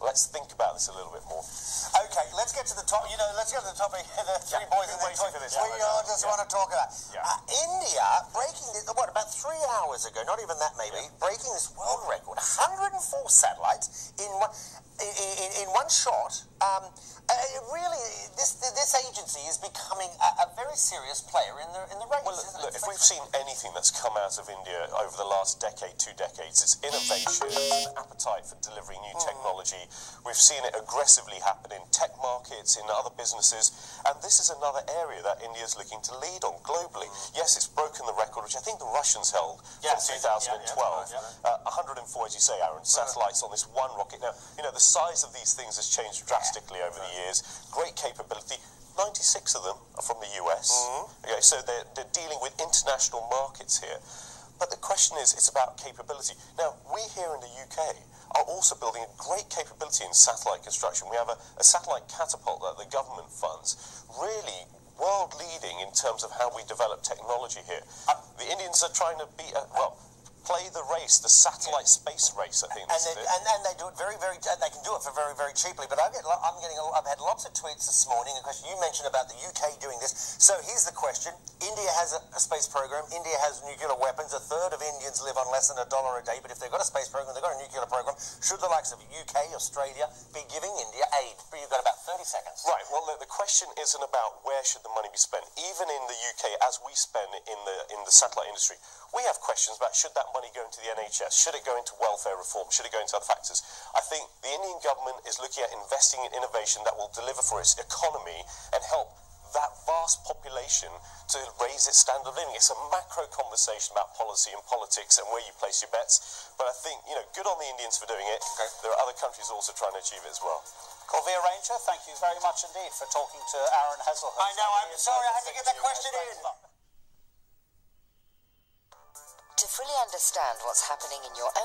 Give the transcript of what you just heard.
let's think about this a little bit more. Okay, let's get to the top. Let's get to the topic. The three boys in the toy. We all just want to talk about India breaking this. What, about 3 hours ago? Not even that, maybe. Breaking this world record. 104 satellites in one shot. Really, this agency is becoming a very serious player in the race. Well, look, if we've seen anything that's come out of India over the last decade, 2 decades, it's innovation, an appetite for delivering new technology. We've seen it aggressively happen in tech markets, in other businesses, and this is another area that India is looking to lead on globally. Yes, it's broken the record, which I think the Russians held from 2012. 104, as you say, Aaron, satellites on this one rocket. Now, the size of these things has changed drastically over the years. Great capability. 96 of them are from the US. Okay, so they're dealing with international markets here. But the question is, it's about capability. Now, we here in the UK are also building a great capability in satellite construction. We have a satellite catapult that the government funds, really world-leading in terms of how we develop technology here. The Indians are trying to play the race, the satellite space race, I think. And they do it very, very. They can do it for very, very cheaply. But I've had lots of tweets this morning. A question you mentioned about the UK doing this. So here's the question: India has a space program. India has nuclear weapons. A third of Indians live on less than $1 a day. But if they've got a space program, they've got a nuclear program. Should the likes of UK, Australia, be giving India aid? But you've got about 30 seconds. Right. Well, look, the question isn't about where should the money be spent. Even in the UK, as we spend in the satellite industry, we have questions about should that money go into the NHS? Should it go into welfare reform? Should it go into other factors? I think the Indian government is looking at investing in innovation that will deliver for its economy and help that vast population to raise its standard of living. It's a macro conversation about policy and politics and where you place your bets. But I think, good on the Indians for doing it. Okay. There are other countries also trying to achieve it as well. Corvia Ranger, thank you very much indeed for talking to Aaron Hesselhoff. I know, I'm sorry, I had to get that question in. To fully understand what's happening in your own